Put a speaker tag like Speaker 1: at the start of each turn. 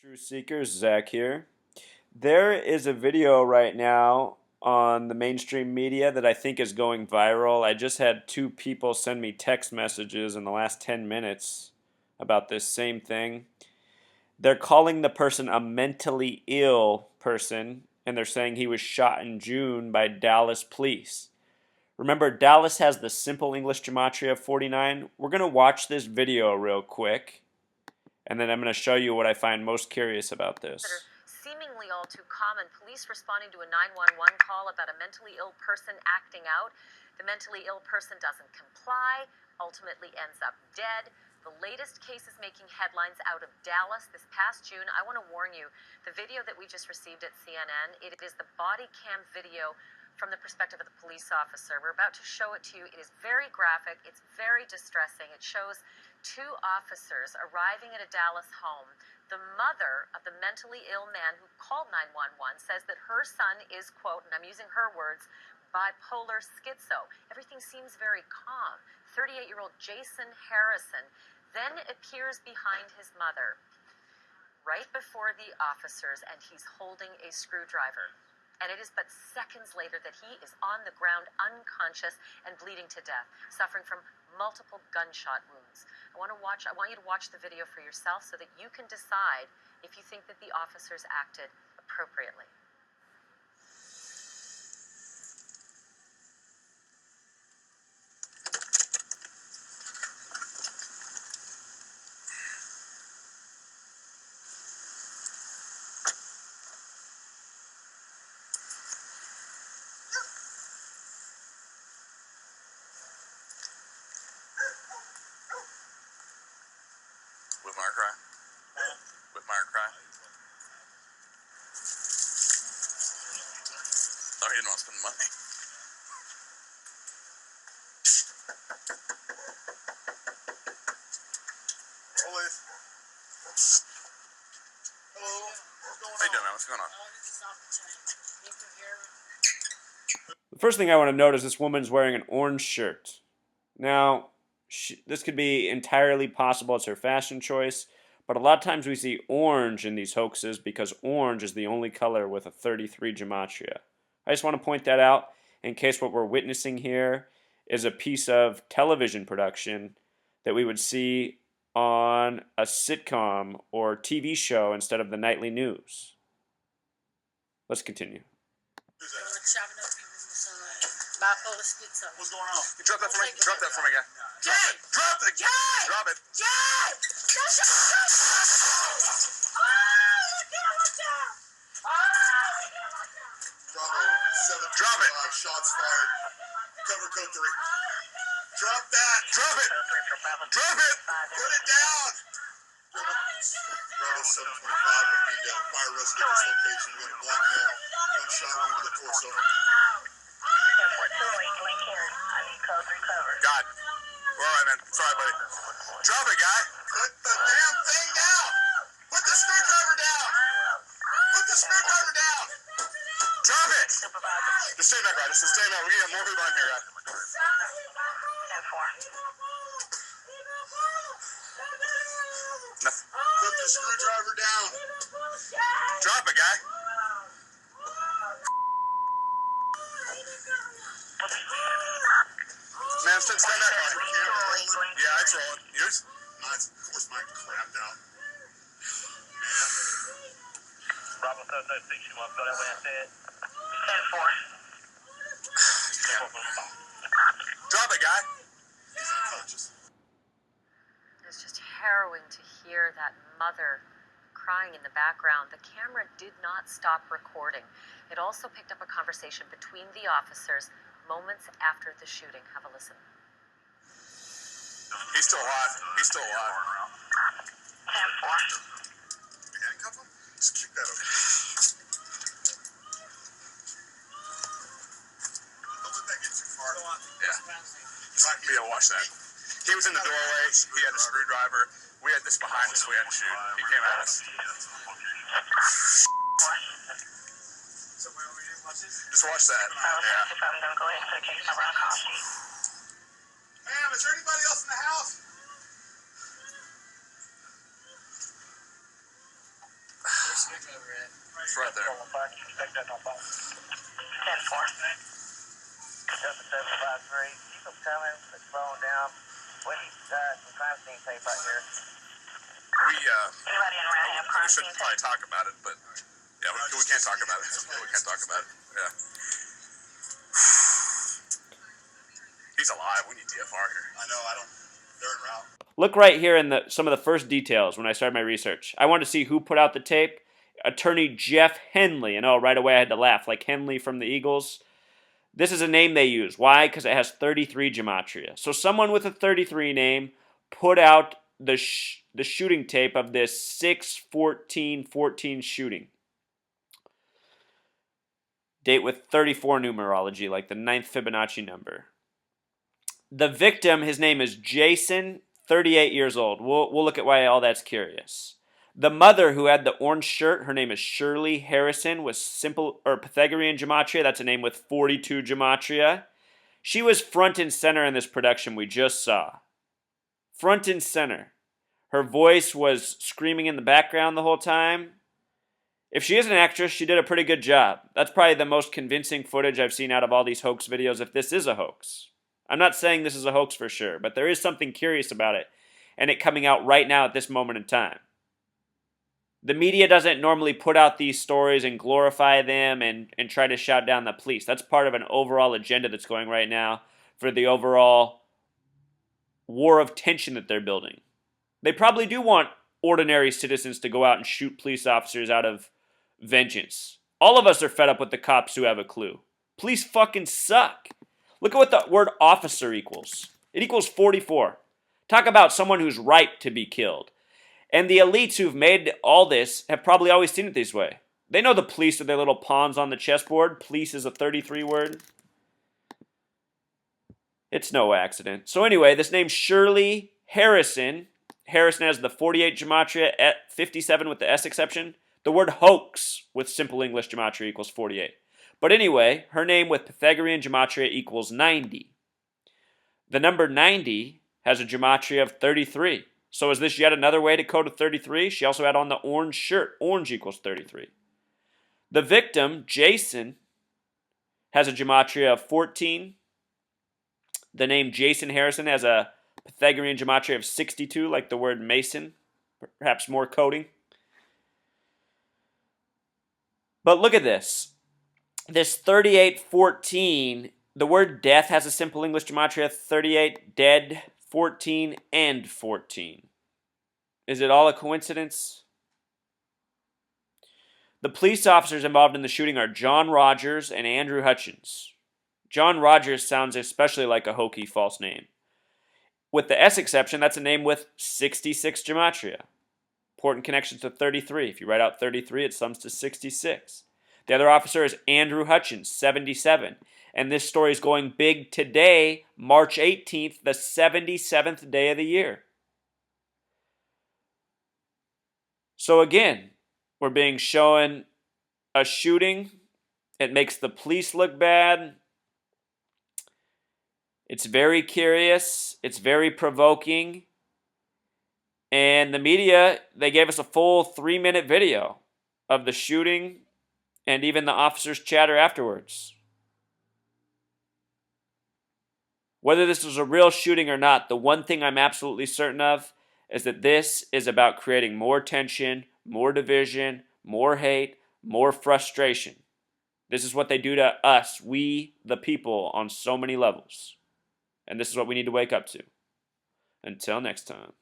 Speaker 1: Truth Seekers, Zach here. There is a video right now on the mainstream media that I think is going viral. I just had two people send me text messages in the last 10 minutes about this same thing. They're calling the person a mentally ill person, and they're saying he was shot in June by Dallas police. Remember, Dallas has the simple English gematria of 49. We're going to watch this video real quick, and then I'm going to show you what I find most curious about this.
Speaker 2: Seemingly all too common. Police responding to a 911 call about a mentally ill person acting out. The mentally ill person doesn't comply, ultimately ends up dead. The latest case is making headlines out of Dallas this past June. I want to warn you, the video that we just received at CNN, it is the body cam video from the perspective of the police officer. We're about to show it to you. It is very graphic. It's very distressing. It shows two officers arriving at a Dallas home. The mother of the mentally ill man who called 911 says that her son is, quote, and I'm using her words, bipolar schizo. Everything seems very calm. 38-year-old Jason Harrison then appears behind his mother right before the officers, and he's holding a screwdriver. And it is but seconds later that he is on the ground, unconscious and bleeding to death, suffering from multiple gunshot wounds. I want you to watch the video for yourself so that you can decide if you think that the officers acted appropriately.
Speaker 3: With Mark Cry? With Mark Cry? Oh, he didn't want to spend money. Police. Hello. What's going on? How you doing, man? What's going on?
Speaker 1: The first thing I want to note is this woman's wearing an orange shirt. Now, this could be entirely possible. It's her fashion choice. But a lot of times we see orange in these hoaxes because orange is the only color with a 33 gematria. I just want to point that out in case what we're witnessing here is a piece of television production that we would see on a sitcom or TV show instead of the nightly news. Let's continue.
Speaker 4: Bipolar schizo.
Speaker 3: What's going on? You drop that for me? Drop that for me, guy.
Speaker 4: Jay!
Speaker 3: Drop it!
Speaker 4: Jay!
Speaker 3: Drop it!
Speaker 4: Jay! Watch out!
Speaker 3: Bravo 7. Drop it! Shots fired. Cover code 3. Drop that! Drop it! Drop it! Put it down! Bravo 725. We need fire arrested at this location. We got a black male. Gunshot wound to the torso. God. All right, man. Sorry, buddy. Drop it, guy. Put the damn thing down. Put the screwdriver down. Put the screwdriver down. Drop it. Just stay back, right? Just stay back. We're getting more people in here, right? Put the screwdriver down. Drop it, guy. Man, stand back on it. Yeah, it's rolling. Yours? Mine's, of course, mine crapped out. Man.
Speaker 5: Bravo 0363, you want to go that way instead? 10-4.
Speaker 3: Drop it, guy. He's unconscious.
Speaker 2: It's just harrowing to hear that mother crying in the background. The camera did not stop recording. It also picked up a conversation between the officers moments after the shooting. Have a listen.
Speaker 3: He's still alive. He's still alive.
Speaker 5: 10-4.
Speaker 3: You handcuff him? Just keep that over. Don't let that get too far. Yeah, watch that. He was in the doorway. He had a screwdriver. We had this behind us. We had to shoot. He came at us. Just watch that. Yeah. Ma'am, is there anybody else in the house? It's right there.
Speaker 5: Take that no problem. 10-4. Delta 753. Keep them coming. It's slowing down. We need some crime scene tape right here.
Speaker 3: Anybody in around have crime scene tape? We should probably talk about it, but yeah, we can't talk about it. Yeah, we can't talk about it. Yeah. He's alive. We need DFR here. I know. They're en route.
Speaker 1: Look right here in some of the first details when I started my research. I wanted to see who put out the tape. Attorney Jeff Henley. And oh, right away I had to laugh, like Henley from the Eagles. This is a name they use. Why? Because it has 33 gematria. So someone with a 33 name put out the shooting tape of this 6/14/14 shooting. Date with 34 numerology, like the 9th Fibonacci number. The victim, his name is Jason, 38 years old. We'll look at why all that's curious. The mother who had the orange shirt, her name is Shirley Harrison, with simple or Pythagorean gematria. That's a name with 42 gematria. She was front and center in this production we just saw. Front and center. Her voice was screaming in the background the whole time. If she is an actress, she did a pretty good job. That's probably the most convincing footage I've seen out of all these hoax videos, if this is a hoax. I'm not saying this is a hoax for sure, but there is something curious about it, and it coming out right now at this moment in time. The media doesn't normally put out these stories and glorify them and try to shout down the police. That's part of an overall agenda that's going right now for the overall war of tension that they're building. They probably do want ordinary citizens to go out and shoot police officers out of vengeance. All of us are fed up with the cops who have a clue. Police fucking suck. Look at what the word officer equals. It equals 44. Talk about someone who's ripe to be killed. And the elites who've made all this have probably always seen it this way. They know the police are their little pawns on the chessboard. Police is a 33 word. It's no accident. So anyway, this name's Shirley Harrison. Harrison has the 48 gematria at 57 with the S exception. The word hoax with simple English gematria equals 48. But anyway, her name with Pythagorean gematria equals 90. The number 90 has a gematria of 33. So is this yet another way to code a 33? She also had on the orange shirt. Orange equals 33. The victim, Jason, has a gematria of 14. The name Jason Harrison has a Pythagorean gematria of 62, like the word Mason. Perhaps more coding. But look at this. This 3814, the word death has a simple English gematria, 38, dead, 14, and 14. Is it all a coincidence? The police officers involved in the shooting are John Rogers and Andrew Hutchins. John Rogers sounds especially like a hokey false name. With the S exception, that's a name with 66 gematria. Important connection to 33. If you write out 33, it sums to 66. The other officer is Andrew Hutchins, 77. And this story is going big today, March 18th, the 77th day of the year. So again, we're being shown a shooting. It makes the police look bad. It's very curious. It's very provoking. And the media, they gave us a full 3-minute video of the shooting and even the officers' chatter afterwards. Whether this was a real shooting or not, the one thing I'm absolutely certain of is that this is about creating more tension, more division, more hate, more frustration. This is what they do to us, we the people, on so many levels. And this is what we need to wake up to. Until next time.